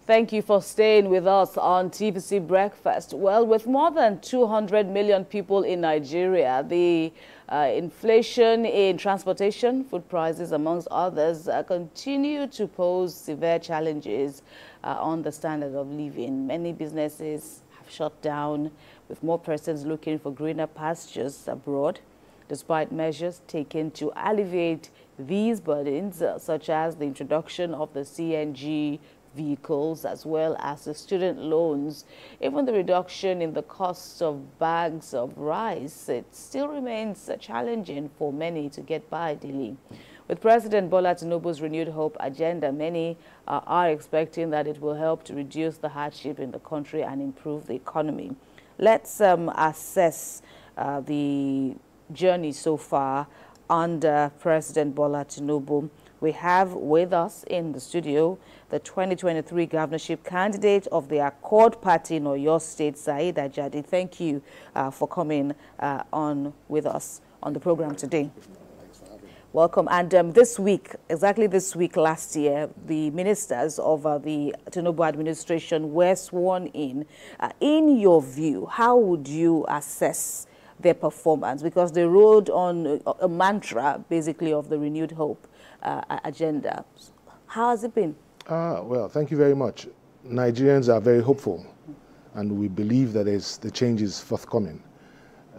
Thank you for staying with us on TVC Breakfast. Well, with more than 200 million people in Nigeria, the inflation in transportation, food prices, amongst others, continue to pose severe challenges on the standard of living. Many businesses have shut down, with more persons looking for greener pastures abroad, despite measures taken to alleviate these burdens, such as the introduction of the CNG vehicles, as well as the student loans. Even the reduction in the cost of bags of rice, it still remains challenging for many to get by daily. With President Bola Tinubu's renewed hope agenda, many are expecting that it will help to reduce the hardship in the country and improve the economy. Let's assess the journey so far under President Bola Tinubu. We have with us in the studio the 2023 governorship candidate of the Accord Party in Oyo State, Said Ajadi. Thank you for coming on with us on the program today. Thanks for having me. Welcome. And this week, exactly this week last year, the ministers of the Tinubu administration were sworn in. In your view, how would you assess their performance? Because they rode on a mantra, basically, of the renewed hope agenda. How has it been? Well, thank you very much. Nigerians are very hopeful, and we believe that the change is forthcoming.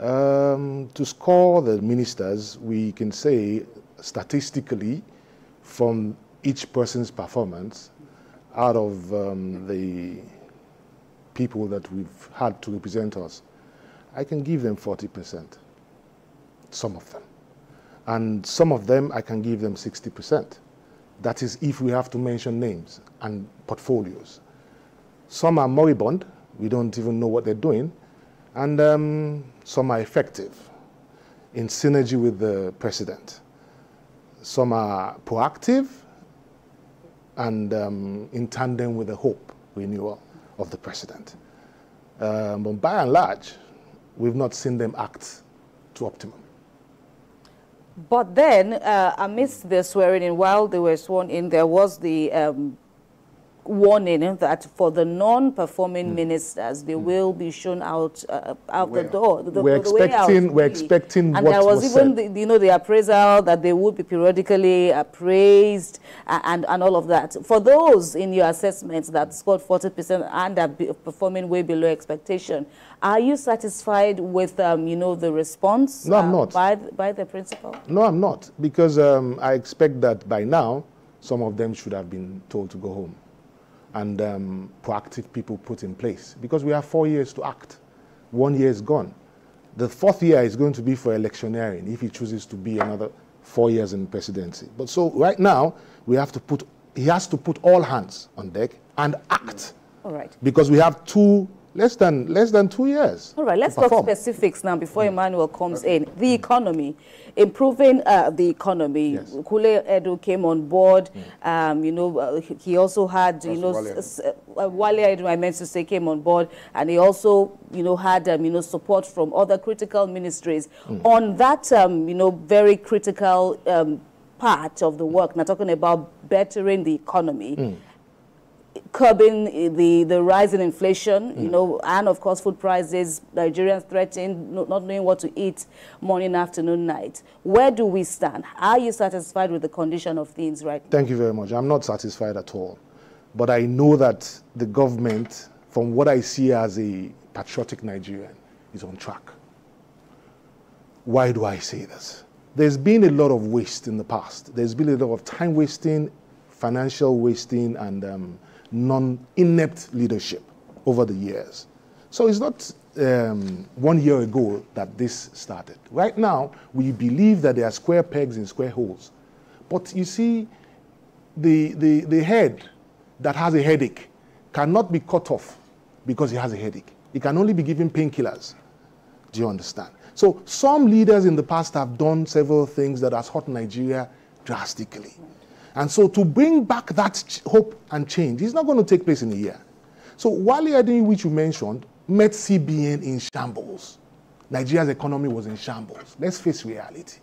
To score the ministers, we can say statistically, from each person's performance, out of the people that we've had to represent us, I can give them 40%, some of them. And some of them, I can give them 60%. That is if we have to mention names and portfolios. Some are moribund. We don't even know what they're doing. And some are effective in synergy with the president. Some are proactive and in tandem with the hope renewal of the president. But by and large, we've not seen them act to optimum. But then, amidst the swearing in, while they were sworn in, there was the warning that for the non-performing ministers, they will be shown out the door. We're expecting and what there was even the appraisal that they would be periodically appraised and all of that. For those in your assessments that scored 40% and are performing way below expectation, are you satisfied with the response? No, I'm not. By the principal? No, I'm not, because I expect that by now some of them should have been told to go home, and proactive people put in place, because we have 4 years to act. 1 year is gone. The 4th year is going to be for electioneering if he chooses to be another 4 years in presidency. But so right now he has to put all hands on deck and act. All right. Because we have less than 2 years. All right, let's talk specifics now before Emmanuel comes in. The economy, improving the economy. Yes. Kule Edu came on board. He also had, Wale Edu, I meant to say, came on board, and he also, had, support from other critical ministries on that, very critical part of the work. Now, talking about bettering the economy. Curbing the rise in inflation, and of course food prices, Nigerians threatened, not knowing what to eat morning, afternoon, night. Where do we stand? Are you satisfied with the condition of things right now? Thank you very much. I'm not satisfied at all. But I know that the government, from what I see as a patriotic Nigerian, is on track. Why do I say this? There's been a lot of waste in the past. There's been a lot of time wasting, financial wasting, and non-inept leadership over the years. So it's not 1 year ago that this started. Right now, we believe that there are square pegs in square holes. But you see, the head that has a headache cannot be cut off because he has a headache. He can only be given painkillers. Do you understand? So some leaders in the past have done several things that has hurt Nigeria drastically. And so to bring back that hope and change is not going to take place in a year. So Wale Adeyemi, which you mentioned, met CBN in shambles. Nigeria's economy was in shambles. Let's face reality.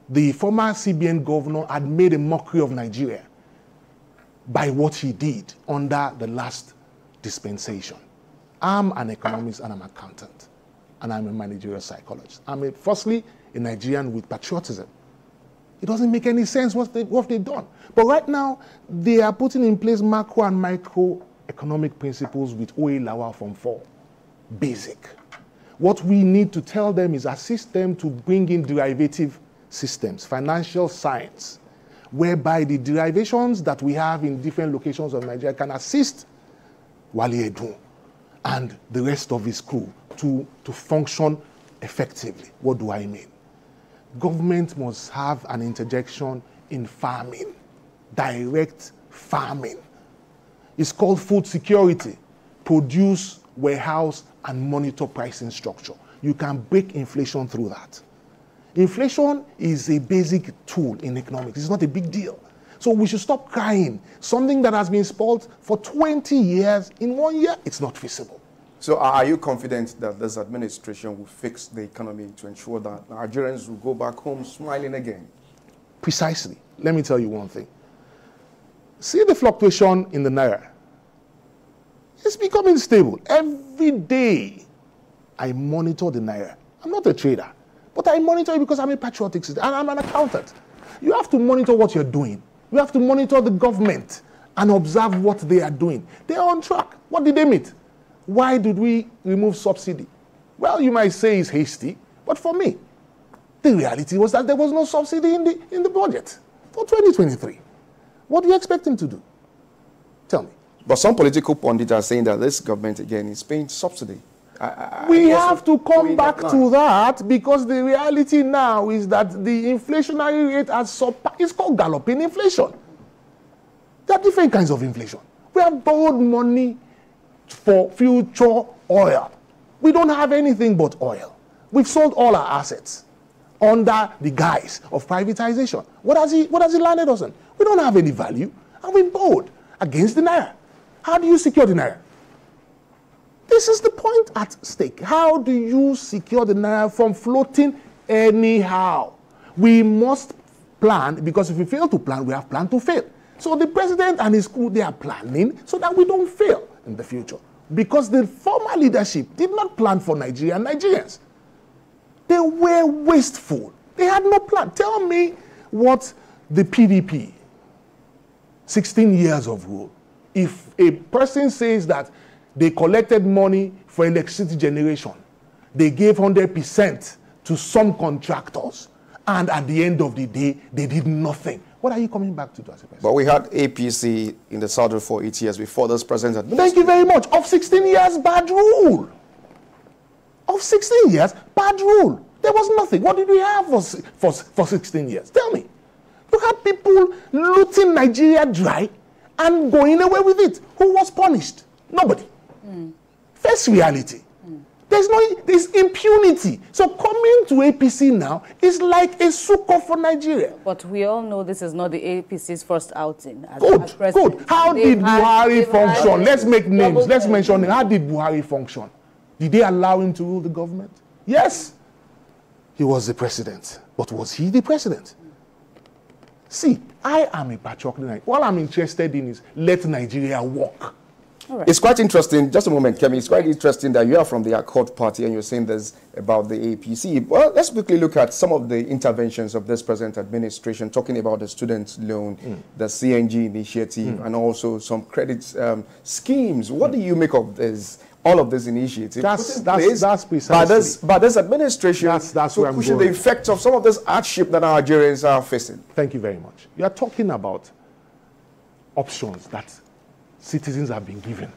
The former CBN governor had made a mockery of Nigeria. by what he did under the last dispensation. I'm an economist and I'm an accountant, and I'm a managerial psychologist. I'm firstly a Nigerian with patriotism. It doesn't make any sense what they've done. But right now, they are putting in place macro and micro economic principles with OA Lawa from 4. Basic. What we need to tell them is assist them to bring in derivative systems, financial science, whereby the derivations that we have in different locations of Nigeria can assist Wale Edun and the rest of his crew to function effectively. What do I mean? Government must have an interjection in farming, direct farming. It's called food security. Produce, warehouse, and monitor pricing structure. You can break inflation through that. Inflation is a basic tool in economics. It's not a big deal. So we should stop crying. Something that has been spoiled for 20 years, in 1 year, it's not feasible. So are you confident that this administration will fix the economy to ensure that Nigerians will go back home smiling again? Precisely. Let me tell you one thing. See the fluctuation in the Naira. It's becoming stable. Every day, I monitor the Naira. I'm not a trader, but I monitor it because I'm a patriotic citizen and I'm an accountant. You have to monitor what you're doing. You have to monitor the government and observe what they are doing. They are on track. What did they meet? Why did we remove subsidy? Well, you might say it's hasty, but for me, the reality was that there was no subsidy in the budget for 2023. What do you expect him to do? Tell me. But some political pundits are saying that this government, again, is paying subsidy. We have to come back to that because the reality now is that the inflationary rate has surpassed. It's called galloping inflation. There are different kinds of inflation. We have borrowed money for future oil. We don't have anything but oil. We've sold all our assets under the guise of privatization. What has he landed us on? We don't have any value, and we borrowed against the Naira. How do you secure the Naira? This is the point at stake. How do you secure the Naira from floating anyhow? We must plan, because if we fail to plan, we have planned to fail. So the president and his crew, they are planning so that we don't fail in the future. Because the former leadership did not plan for Nigeria and Nigerians. They were wasteful. They had no plan. Tell me what the PDP, 16 years of rule, if a person says that they collected money for electricity generation, they gave 100% to some contractors, and at the end of the day, they did nothing. What are you coming back to as a president? But we had APC in the South for 8 years before this president administration. Thank you very much. Of 16 years, bad rule. Of 16 years, bad rule. There was nothing. What did we have for 16 years? Tell me. You had people looting Nigeria dry and going away with it. Who was punished? Nobody. First reality. There's impunity. So coming to APC now is like a succor for Nigeria. But we all know this is not the APC's first outing. Good. How did Buhari function? Let's make names. Let's mention names. How did Buhari function? Did they allow him to rule the government? Yes. He was the president. But was he the president? See, I am a patriotic. All I'm interested in is let Nigeria work. Right. It's quite interesting, just a moment, Kemi, it's quite interesting that you are from the Accord Party and you're saying this about the APC. Well, let's quickly look at some of the interventions of this present administration, talking about the student loan, the CNG initiative, and also some credit schemes. What do you make of this? All of this initiative that's precisely by this administration that's to push the effects of some of this hardship that Nigerians are facing. Thank you very much. You are talking about options that citizens have been given.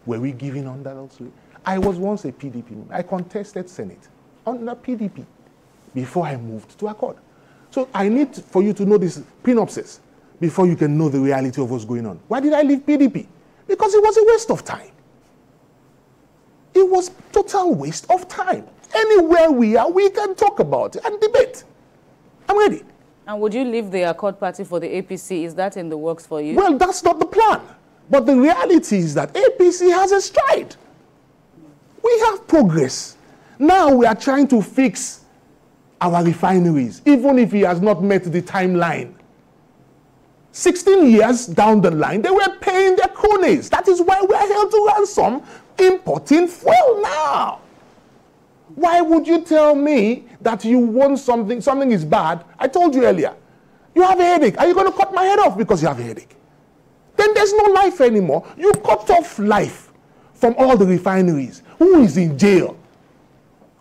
Were we given on that also? I was once a PDP member. I contested Senate under PDP before I moved to Accord. So I need for you to know this synopsis before you can know the reality of what's going on. Why did I leave PDP? Because it was a waste of time. It was total waste of time. Anywhere we are, we can talk about it and debate. I'm ready. And would you leave the Accord Party for the APC? Is that in the works for you? Well, that's not the plan. But the reality is that APC has a stride. We have progress. Now we are trying to fix our refineries, even if he has not met the timeline. 16 years down the line, they were paying their cronies. That is why we are held to ransom importing fuel now. Why would you tell me that you want something is bad? I told you earlier, you have a headache. Are you going to cut my head off because you have a headache? Then there's no life anymore. You cut off life from all the refineries. Who is in jail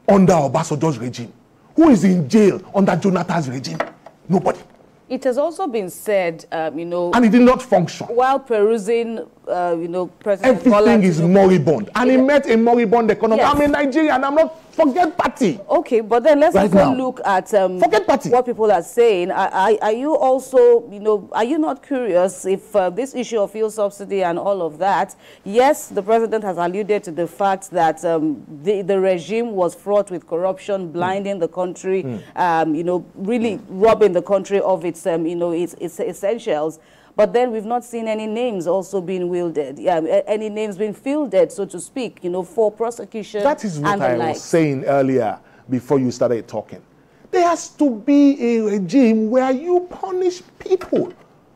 under Obasanjo's regime? Who is in jail under Jonathan's regime? Nobody. It has also been said, you know... And it did not function. While perusing, you know, President Everything is moribund. And he met a moribund economy. Yes. I'm in Nigeria and I'm not... Forget party. Okay, but then let's also look at forget party. What people are saying. Are you also, you know, are you not curious if this issue of fuel subsidy and all of that, yes, the president has alluded to the fact that the regime was fraught with corruption, blinding the country, you know, really robbing the country of its, you know, its essentials. But then we've not seen any names also being wielded, any names being fielded, so to speak, you know, for prosecution. That is what I was saying earlier before you started talking. There has to be a regime where you punish people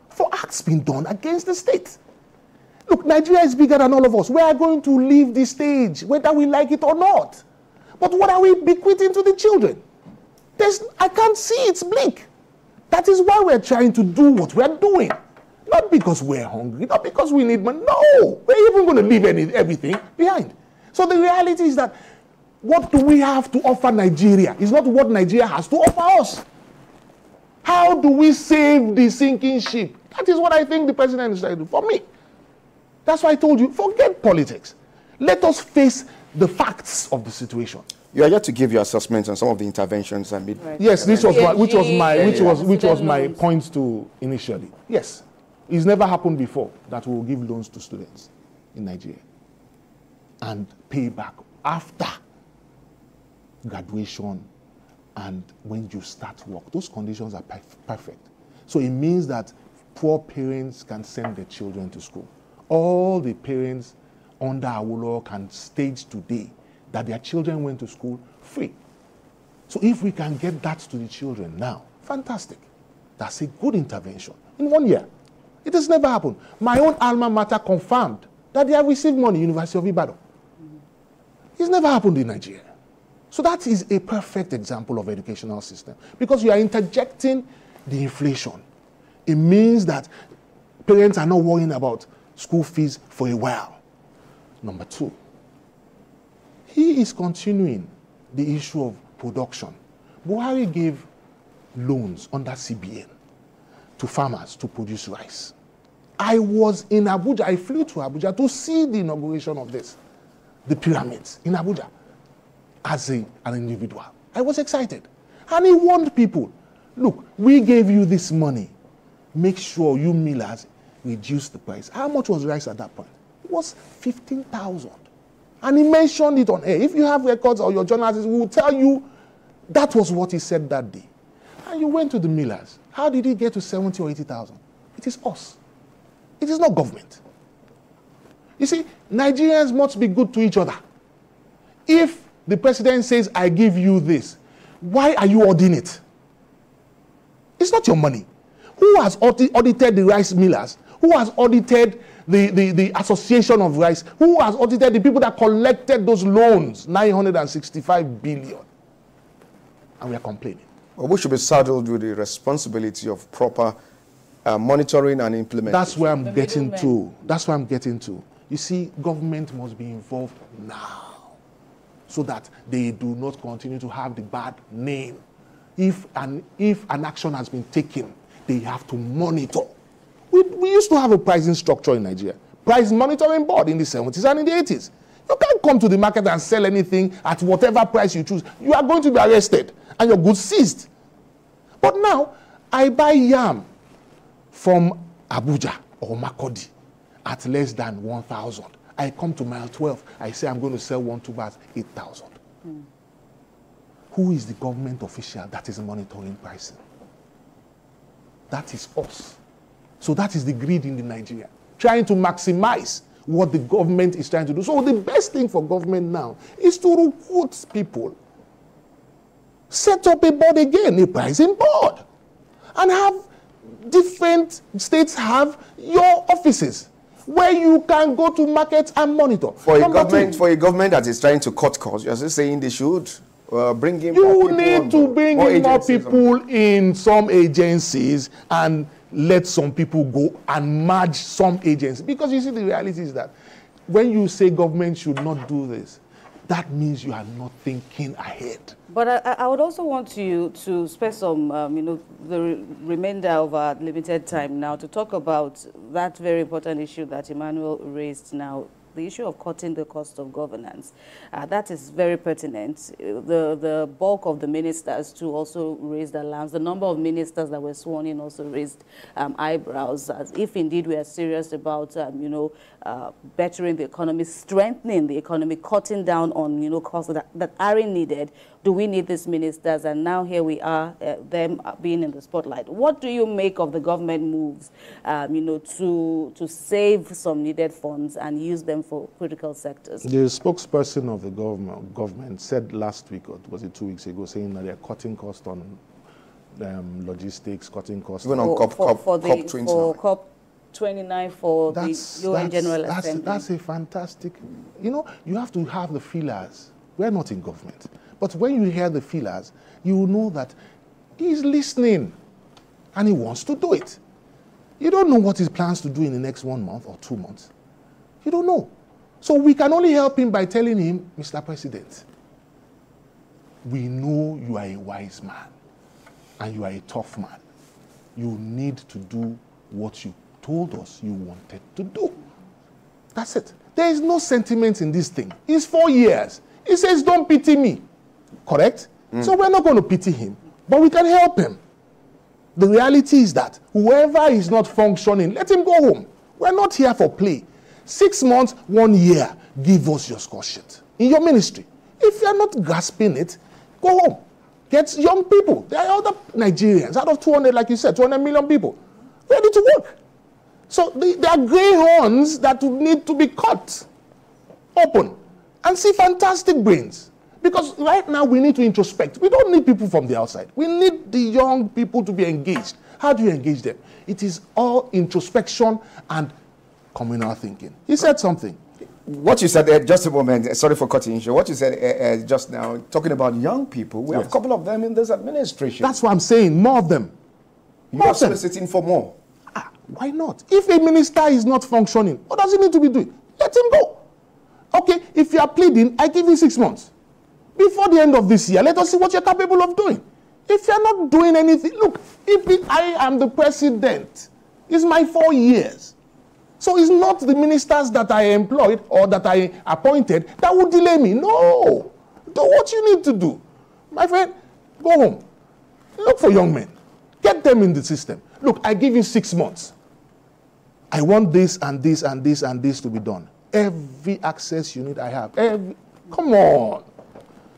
for acts being done against the state. Look, Nigeria is bigger than all of us. We are going to leave this stage, whether we like it or not. But what are we bequeathing to the children? I can't see, it's bleak. That is why we're trying to do what we're doing. Not because we're hungry, not because we need money. No, we're even going to leave everything behind. So the reality is that what do we have to offer Nigeria is not what Nigeria has to offer us. How do we save the sinking ship? That is what I think the president is trying to do for me. That's why I told you, forget politics. Let us face the facts of the situation. You are yet to give your assessments on some of the interventions I made. Right. Yes, this was which was my point to initially. Yes. It's never happened before that we will give loans to students in Nigeria and pay back after graduation and when you start work. Those conditions are perfect. So it means that poor parents can send their children to school. All the parents under Awolowo can stage today that their children went to school free. So if we can get that to the children now, fantastic. That's a good intervention in 1 year. It has never happened. My own alma mater confirmed that they have received money, University of Ibadan. It's never happened in Nigeria. So that is a perfect example of educational system because you are interjecting the inflation. It means that parents are not worrying about school fees for a while. Number two, he is continuing the issue of production. Buhari gave loans under CBN to farmers to produce rice. I was in Abuja. I flew to Abuja to see the inauguration of this, the pyramids in Abuja, as an individual. I was excited. And he warned people, look, we gave you this money. Make sure you millers reduce the price. How much was rice at that point? It was 15,000. And he mentioned it on air. If you have records or your journalists will tell you that was what he said that day. And you went to the millers. How did he get to 70 or 80,000? It is us. It is not government. You see, Nigerians must be good to each other. If the president says, I give you this, why are you auditing it? It's not your money. Who has audited the rice millers? Who has audited the association of rice? Who has audited the people that collected those loans? 965 billion. And we are complaining. Well, we should be saddled with the responsibility of proper monitoring and implementation. That's where I'm getting to. That's where I'm getting to. You see, government must be involved now so that they do not continue to have the bad name. If an action has been taken, they have to monitor. We used to have a pricing structure in Nigeria. Price monitoring board in the 70s and in the 80s. You can't come to the market and sell anything at whatever price you choose. You are going to be arrested and your goods seized. But now, I buy yam from Abuja or Makurdi at less than 1,000. I come to mile 12. I say I'm going to sell 1 tubers 8,000. Who is the government official that is monitoring pricing? That is us. So that is the greed in Nigeria, trying to maximize what the government is trying to do. So the best thing for government now is to recruit people, set up a board again, a pricing board, and have different states have your offices where you can go to market and monitor. For a government that is trying to cut costs, you're just saying they should bring in more people. You need to bring in more people in some agencies and let some people go and merge some agencies. Because you see, the reality is that when you say government should not do this, that means you are not thinking ahead. But I would also want you to spend some, the remainder of our limited time now to talk about that very important issue that Emmanuel raised now, the issue of cutting the cost of governance. That is very pertinent. The bulk of the ministers too also raised alarms. The number of ministers that were sworn in also raised eyebrows, as if indeed we are serious about, bettering the economy, strengthening the economy, cutting down on, costs that aren't needed. Do we need these ministers? And now here we are, them being in the spotlight. What do you make of the government moves, to save some needed funds and use them for critical sectors? The spokesperson of the government said last week, or was it 2 weeks ago, saying that they're cutting costs on logistics, cutting costs. Even on COP29. For COP29 for the UN General Assembly. That's a fantastic, you have to have the feelers. We're not in government. But when you hear the feelers, you know that he's listening and he wants to do it. You don't know what he plans to do in the next 1 month or 2 months. You don't know. So we can only help him by telling him, Mr. President, we know you are a wise man and you are a tough man. You need to do what you told us you wanted to do. That's it. There is no sentiment in this thing. It's 4 years. He says, don't pity me. Correct? So we're not going to pity him, but we can help him. The reality is that whoever is not functioning, let him go home. We're not here for play. 6 months, 1 year, give us your score sheet in your ministry. If you're not grasping it, go home. Get young people. There are other Nigerians, out of 200, like you said, 200 million people, ready to work. So there are greyhounds that need to be cut open and see fantastic brains. Because right now we need to introspect. We don't need people from the outside. We need the young people to be engaged. How do you engage them? It is all introspection and communal thinking. He said something. What you said, just a moment, sorry for cutting you. What you said just now, talking about young people, we have a couple of them in this administration. That's what I'm saying, more of them. You are soliciting for more. Why not? If a minister is not functioning, what does he need to be doing? Let him go. Okay, if you are pleading, I give you 6 months. Before the end of this year, let us see what you're capable of doing. If you're not doing anything, look, I am the president, it's my 4 years. So it's not the ministers that I employed or that I appointed that will delay me. No. Do what you need to do. My friend, go home. Look for young men. Get them in the system. Look, I give you 6 months. I want this and this and this and this to be done. Every access you need, I have. Come on.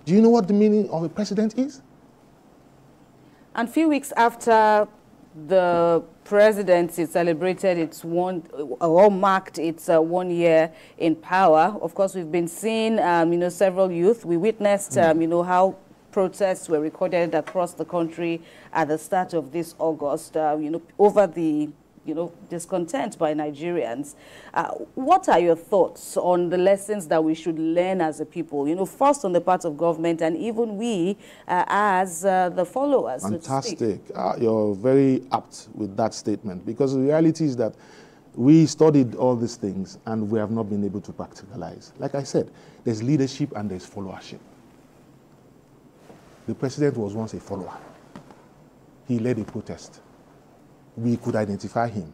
Do you know what the meaning of a president is? And a few weeks after the presidency celebrated marked its 1 year in power, of course, we've been seeing, several youth. We witnessed, how protests were recorded across the country at the start of this August, over the discontent by Nigerians. What are your thoughts on the lessons that we should learn as a people? First on the part of government and even we as the followers. Fantastic. You're very apt with that statement, because the reality is that we studied all these things and we have not been able to practicalize. Like I said, there's leadership and there's followership. The president was once a follower. He led a protest. We could identify him.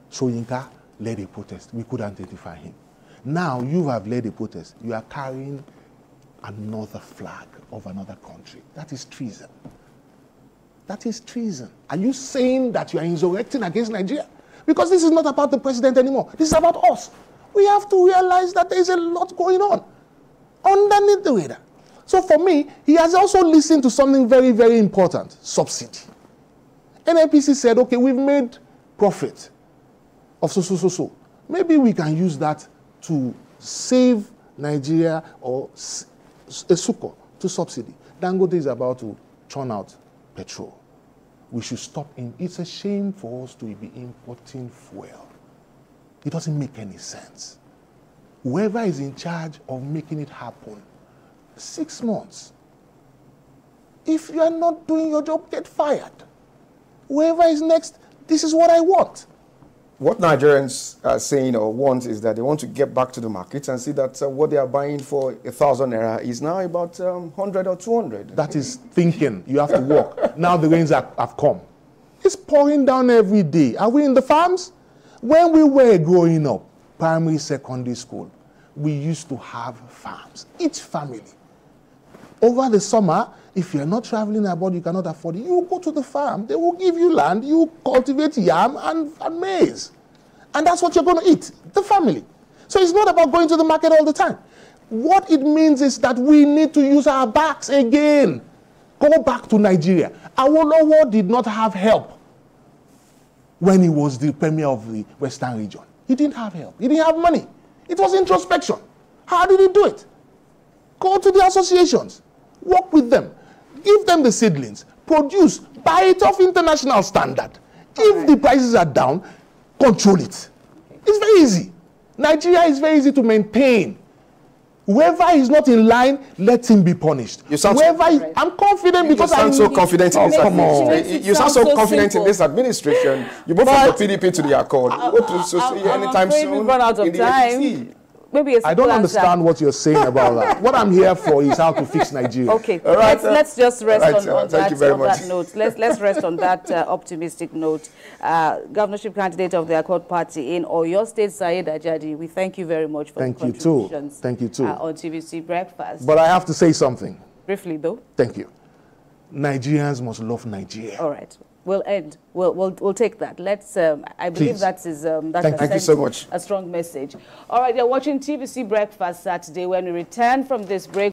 Soyinka led a protest. We could identify him. Now you have led a protest. You are carrying another flag of another country. That is treason. That is treason. Are you saying that you are insurrecting against Nigeria? Because this is not about the president anymore. This is about us. We have to realize that there is a lot going on underneath the radar. So for me, he has also listened to something very, very important: subsidy. NNPC said, okay, we've made profit of so. Maybe we can use that to save Nigeria or a succor to subsidy. Dangote is about to churn out petrol. we should stop. It's a shame for us to be importing fuel. It doesn't make any sense. Whoever is in charge of making it happen, 6 months. If you are not doing your job, get fired. Whoever is next, this is what I want. What Nigerians are saying or want is that they want to get back to the market and see that what they are buying for 1,000 naira is now about 100 or 200. That is thinking. You have to work. Now the rains have come. It's pouring down every day. Are we in the farms? When we were growing up, primary, secondary school, we used to have farms. Each family. Over the summer, if you're not traveling abroad, you cannot afford it, you go to the farm. They will give you land. You cultivate yam and maize. And that's what you're going to eat, the family. So it's not about going to the market all the time. What it means is that we need to use our backs again. Go back to Nigeria. Awolowo did not have help when he was the premier of the Western region. He didn't have help. He didn't have money. It was introspection. How did he do it? Go to the associations. Work with them. Give them the seedlings. Produce. Buy it off international standard. If the prices are down, control it. It's very easy. Nigeria is very easy to maintain. Whoever is not in line, let him be punished. You sound I'm confident because you sound so confident in this administration. You sound so confident in this administration. You moved from the PDP to the Accord. Anytime soon. We've run out of time. Maybe I don't understand what you're saying about that. What I'm here for is how to fix Nigeria. Okay, all right, let's just rest on that note. Let's rest on that optimistic note. Governorship candidate of the Accord Party in Oyo State, Saeed Ajadi, we thank you very much for the contributions. Thank you too. On TVC Breakfast. But I have to say something. Briefly though. Thank you. Nigerians must love Nigeria. All right. We'll end. We'll take that. Let's. I believe that is thank you so much. A strong message. All right, you're watching TVC Breakfast Saturday. When we return from this break,